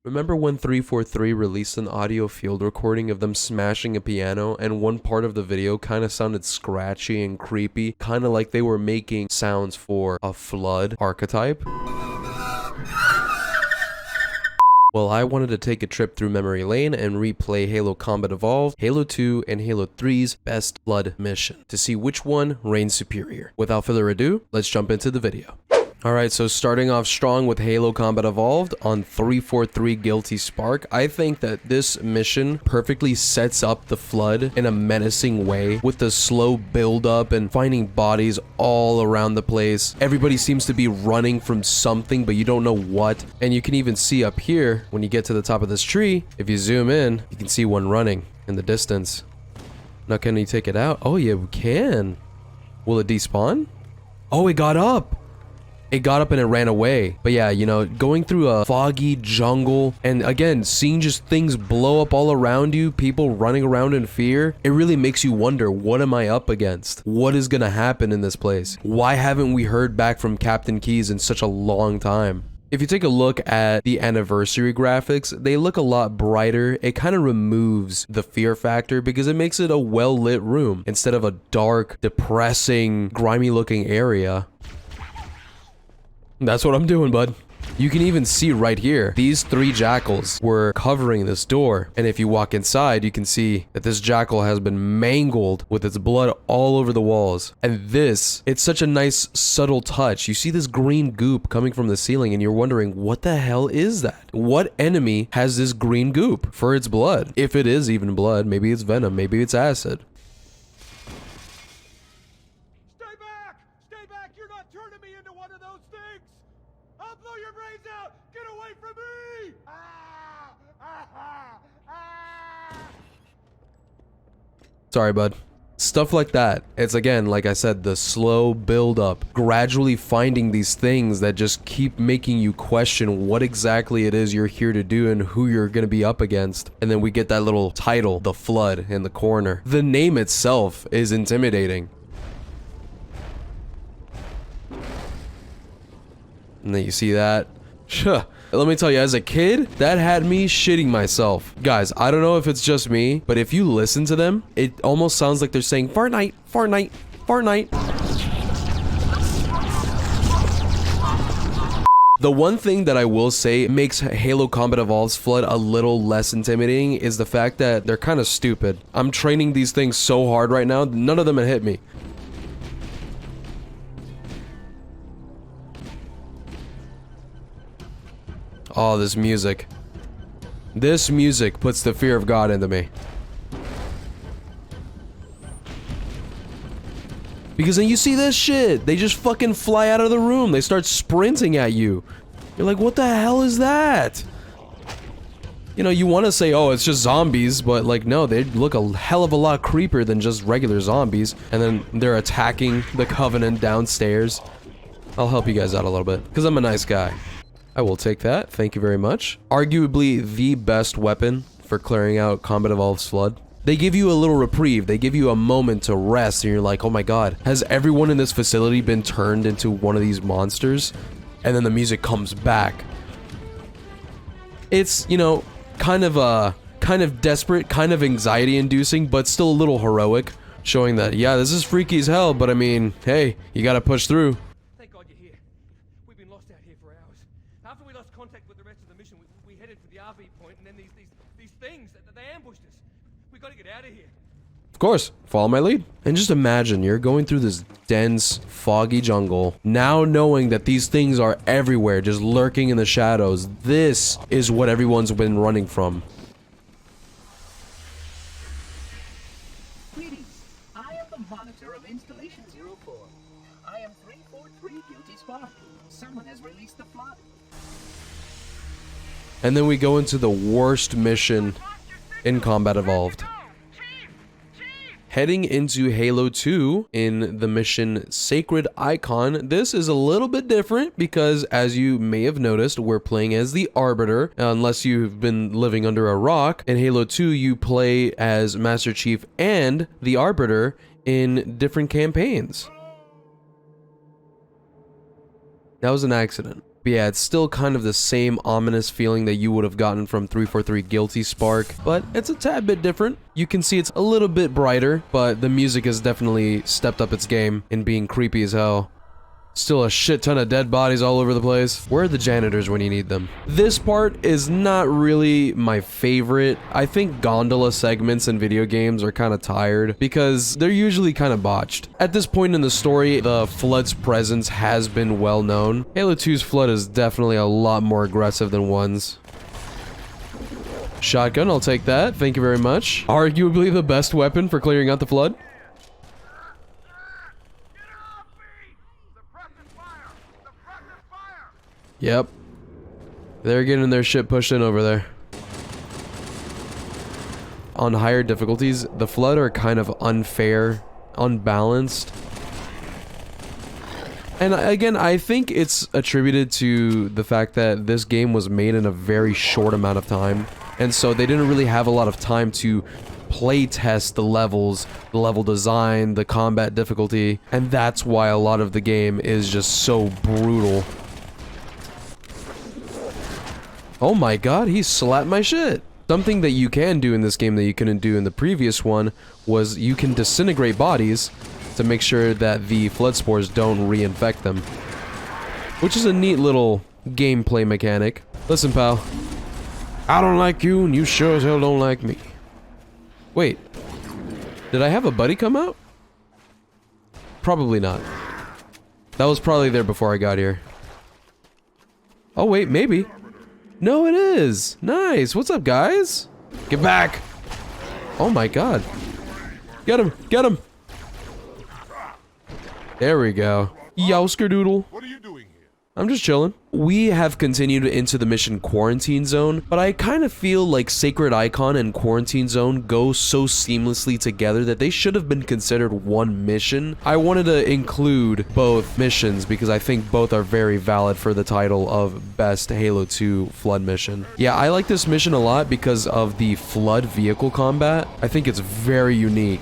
Remember when 343 released an audio field recording of them smashing a piano, and one part of the video kind of sounded scratchy and creepy, kind of like they were making sounds for a flood archetype? Well, I wanted to take a trip through memory lane and replay Halo Combat Evolved, Halo 2, and Halo 3's Best Flood mission to see which one reigns superior. Without further ado, let's jump into the video. Alright, so starting off strong with Halo Combat Evolved on 343 Guilty Spark, I think that this mission perfectly sets up the Flood in a menacing way with the slow build up and finding bodies all around the place. Everybody seems to be running from something, but you don't know what. And you can even see up here, when you get to the top of this tree, if you zoom in, you can see one running in the distance. Now, can you take it out? Oh yeah, we can. Will it despawn? Oh, it got up! It got up and it ran away. But yeah, you know, going through a foggy jungle and again, seeing just things blow up all around you, people running around in fear, it really makes you wonder, what am I up against? What is gonna happen in this place? Why haven't we heard back from Captain Keyes in such a long time? If you take a look at the anniversary graphics, they look a lot brighter. It kind of removes the fear factor because it makes it a well-lit room instead of a dark, depressing, grimy looking area. That's what I'm doing, bud. You can even see right here, these 3 jackals were covering this door. And if you walk inside, you can see that this jackal has been mangled with its blood all over the walls. And this, it's such a nice subtle touch. You see this green goop coming from the ceiling and you're wondering, what the hell is that? What enemy has this green goop for its blood? If it is even blood, maybe it's venom, maybe it's acid. Sorry, bud. Stuff like that. It's again, like I said, the slow build up, gradually finding these things that just keep making you question what exactly it is you're here to do and who you're going to be up against. And then we get that little title, The Flood, in the corner. The name itself is intimidating. And then you see that. Let me tell you, as a kid, that had me shitting myself. Guys, I don't know if it's just me, but if you listen to them, it almost sounds like they're saying, Fortnite, Fortnite, Fortnite. The one thing that I will say makes Halo Combat Evolved's Flood a little less intimidating is the fact that they're kind of stupid. I'm training these things so hard right now, none of them have hit me. Oh, this music. This music puts the fear of God into me. Because then you see this shit. They just fucking fly out of the room. They start sprinting at you. You're like, what the hell is that? You know, you want to say, oh, it's just zombies, but like, no, they look a hell of a lot creepier than just regular zombies. And then they're attacking the Covenant downstairs. I'll help you guys out a little bit, because I'm a nice guy. I will take that. Thank you very much. Arguably the best weapon for clearing out Combat Evolved's Flood. They give you a little reprieve. They give you a moment to rest and you're like, oh my god, has everyone in this facility been turned into one of these monsters? And then the music comes back. It's, you know, kind of desperate, kind of anxiety inducing, but still a little heroic, showing that, yeah, this is freaky as hell, but I mean, hey, you gotta push through. After we lost contact with the rest of the mission, we headed for the RV point, and then these things, they ambushed us. We gotta get out of here. Of course, follow my lead. And just imagine you're going through this dense, foggy jungle, now knowing that these things are everywhere, just lurking in the shadows. This is what everyone's been running from. Greetings. I am the monitor of Installation 04. I am 343 Guilty Spark. Someone has released the Flood. And then we go into the worst mission in Combat Evolved. Heading into Halo 2 in the mission Sacred Icon, this is a little bit different because, as you may have noticed, we're playing as the Arbiter, unless you've been living under a rock. In Halo 2, you play as Master Chief and the Arbiter in different campaigns. That was an accident. But yeah, it's still kind of the same ominous feeling that you would have gotten from 343 Guilty Spark, but it's a tad bit different. You can see it's a little bit brighter, but the music has definitely stepped up its game in being creepy as hell. Still a shit ton of dead bodies all over the place. Where are the janitors when you need them? This part is not really my favorite. I think gondola segments in video games are kind of tired because they're usually kind of botched. At this point in the story, the Flood's presence has been well known. Halo 2's Flood is definitely a lot more aggressive than 1's. Shotgun, I'll take that. Thank you very much. Arguably the best weapon for clearing out the Flood. Yep. They're getting their shit pushed in over there. On higher difficulties, the Flood are kind of unfair, unbalanced. And again, I think it's attributed to the fact that this game was made in a very short amount of time. And so they didn't really have a lot of time to play test the levels, the level design, the combat difficulty. And that's why a lot of the game is just so brutal. Oh my god, he slapped my shit. Something that you can do in this game that you couldn't do in the previous one was you can disintegrate bodies to make sure that the Flood spores don't reinfect them. Which is a neat little gameplay mechanic. Listen, pal. I don't like you and you sure as hell don't like me. Wait. Did I have a buddy come out? Probably not. That was probably there before I got here. Oh wait, maybe. No, it is! Nice! What's up, guys? Get back! Oh my god. Get him! Get him! There we go. Yowsker-doodle. What are you doing here? I'm just chilling. We have continued into the mission Quarantine Zone, but I kind of feel like Sacred Icon and Quarantine Zone go so seamlessly together that they should have been considered one mission. I wanted to include both missions because I think both are very valid for the title of Best Halo 2 Flood Mission. Yeah, I like this mission a lot because of the Flood vehicle combat. I think it's very unique.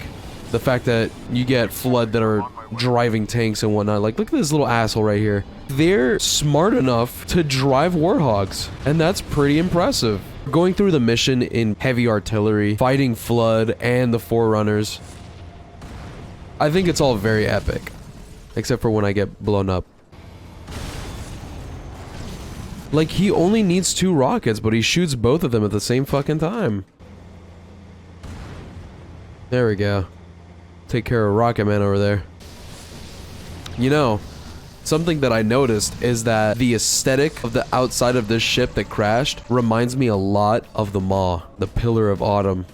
The fact that you get Flood that are driving tanks and whatnot. Like, look at this little asshole right here. They're smart enough to drive Warthogs, and that's pretty impressive. Going through the mission in heavy artillery, fighting Flood and the Forerunners. I think it's all very epic. Except for when I get blown up. Like, he only needs 2 rockets, but he shoots both of them at the same fucking time. There we go. Take care of Rocket Man over there. You know, something that I noticed is that the aesthetic of the outside of this ship that crashed reminds me a lot of the Maw, the Pillar of Autumn.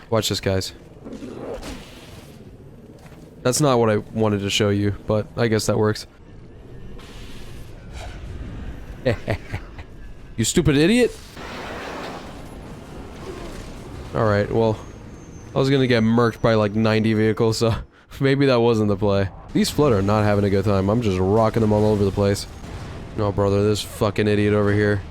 Watch this, guys. That's not what I wanted to show you, but I guess that works. You stupid idiot! Alright, well, I was gonna get murked by like 90 vehicles, so maybe that wasn't the play. These Flood are not having a good time. I'm just rocking them all over the place. No, brother, this fucking idiot over here.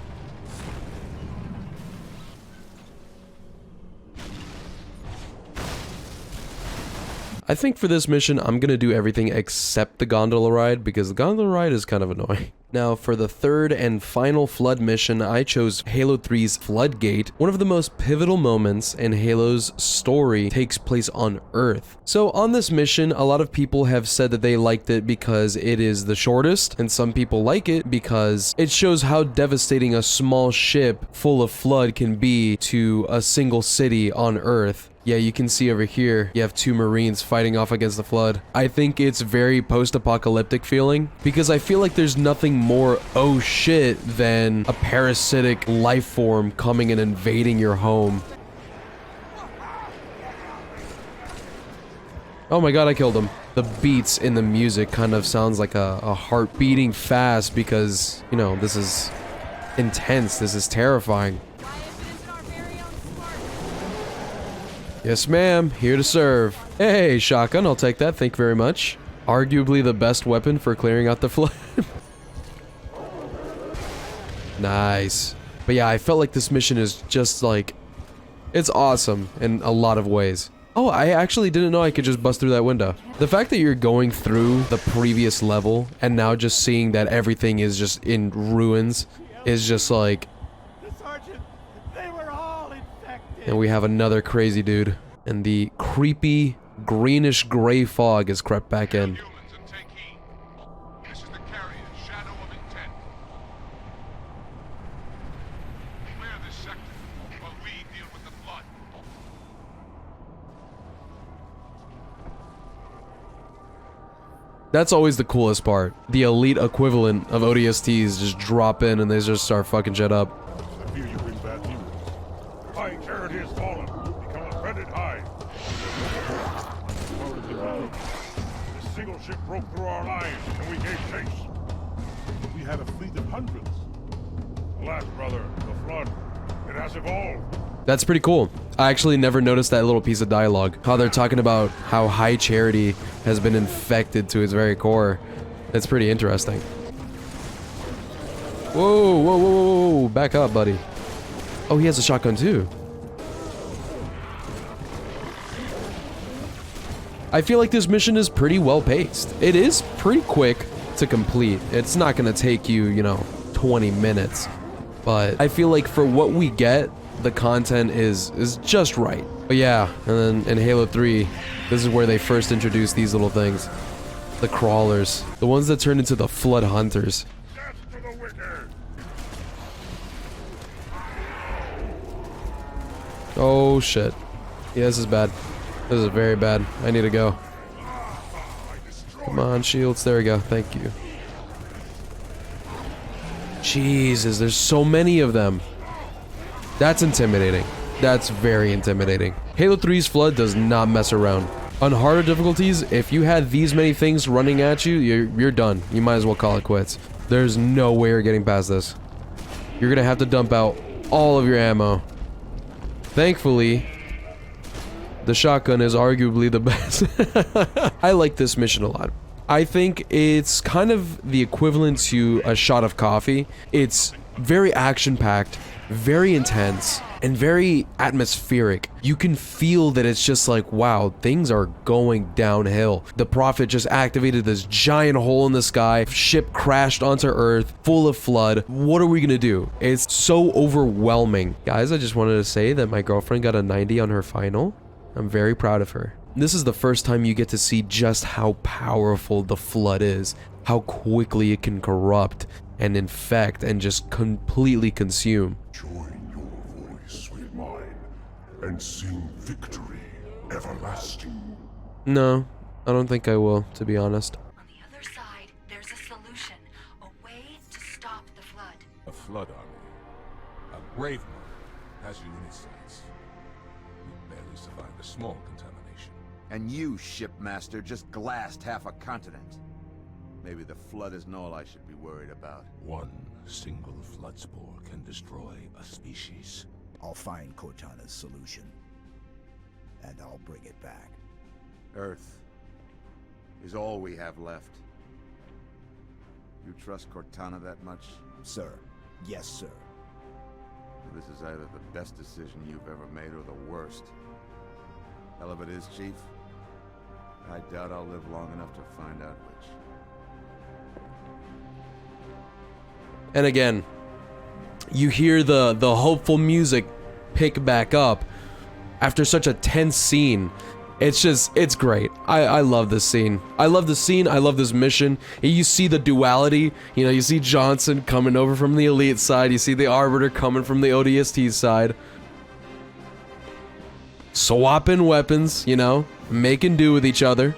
I think for this mission, I'm gonna do everything except the gondola ride, because the gondola ride is kind of annoying. Now, for the third and final Flood mission, I chose Halo 3's Floodgate. One of the most pivotal moments in Halo's story takes place on Earth. So on this mission, a lot of people have said that they liked it because it is the shortest, and some people like it because it shows how devastating a small ship full of Flood can be to a single city on Earth. Yeah, you can see over here, you have 2 Marines fighting off against the Flood. I think it's very post-apocalyptic feeling, because I feel like there's nothing more oh shit than a parasitic life form coming and invading your home. Oh my god, I killed him. The beats in the music kind of sounds like a heart beating fast because, you know, this is intense, this is terrifying. Yes, ma'am. Here to serve. Hey, shotgun. I'll take that. Thank you very much. Arguably the best weapon for clearing out the Flood. Nice. But yeah, I felt like this mission is just like... it's awesome in a lot of ways. Oh, I actually didn't know I could just bust through that window. The fact that you're going through the previous level and now just seeing that everything is just in ruins is just like... Sergeant, they were all infected. And we have another crazy dude. And the creepy greenish gray fog has crept back in. Humans and take heed. This is the carrier's shadow of intent. Clear this sector while we deal with the flood. That's always the coolest part. The elite equivalent of ODSTs just drop in and they just start fucking shit up. I fear you bring bad news. High carrier has fallen. Become a dreaded hive. This single ship broke through our lines and we gave chase. We had a fleet of hundreds. Alas, brother, the flood. It has evolved. That's pretty cool. I actually never noticed that little piece of dialogue. How they're talking about how High Charity has been infected to its very core. It's pretty interesting. Whoa, whoa, whoa, whoa, whoa, back up, buddy. Oh, he has a shotgun too. I feel like this mission is pretty well paced. It is pretty quick to complete. It's not gonna take you, you know, 20 minutes. But I feel like for what we get, the content is just right. But yeah, and then in Halo 3, this is where they first introduced these little things. The crawlers. The ones that turn into the flood hunters. Death to the wicked. Oh shit. Yeah, this is bad. This is very bad. I need to go. Come on, shields. There we go. Thank you. Jesus, there's so many of them. That's intimidating. That's very intimidating. Halo 3's Flood does not mess around. On harder difficulties, if you had these many things running at you, you're done. You might as well call it quits. There's no way you're getting past this. You're gonna have to dump out all of your ammo. Thankfully, the shotgun is arguably the best. I like this mission a lot. I think it's kind of the equivalent to a shot of coffee. It's very action-packed, very intense, and very atmospheric. You can feel that it's just like, wow, things are going downhill. The Prophet just activated this giant hole in the sky. Ship crashed onto Earth, full of flood. What are we gonna do? It's so overwhelming. Guys, I just wanted to say that my girlfriend got a 90 on her final. I'm very proud of her. This is the first time you get to see just how powerful the flood is, how quickly it can corrupt and infect and just completely consume. Join your voice with mine and sing victory everlasting. No, I don't think I will, to be honest. On the other side, there's a solution, a way to stop the flood. A flood army. A grave marker has you in its sights. You barely survived a small contamination. And you, shipmaster, just glassed half a continent. Maybe the flood isn't all I should be worried about. One single flood spore can destroy a species. I'll find Cortana's solution. And I'll bring it back. Earth is all we have left. You trust Cortana that much? Sir. Yes, sir. This is either the best decision you've ever made or the worst. Hell of it is, Chief. I doubt I'll live long enough to find out which. And again, you hear the hopeful music pick back up after such a tense scene. It's great. I love this scene. I love the scene. I love this mission. You see the duality. You know, you see Johnson coming over from the Elite side. You see the Arbiter coming from the ODST side. Swapping weapons, you know, making do with each other.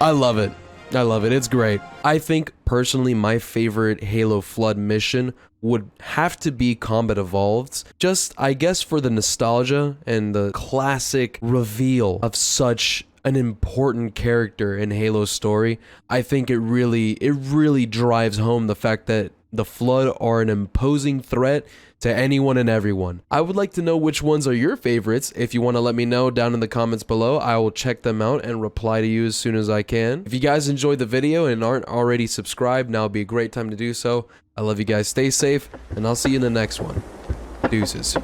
I love it. I love it. It's great. I think, personally, my favorite Halo Flood mission would have to be Combat Evolved's. Just, I guess, for the nostalgia and the classic reveal of such an important character in Halo's story. I think it really drives home the fact that the Flood are an imposing threat to anyone and everyone. I would like to know which ones are your favorites. If you want to let me know down in the comments below, I will check them out and reply to you as soon as I can. If you guys enjoyed the video and aren't already subscribed, now would be a great time to do so. I love you guys. Stay safe, and I'll see you in the next one. Deuces.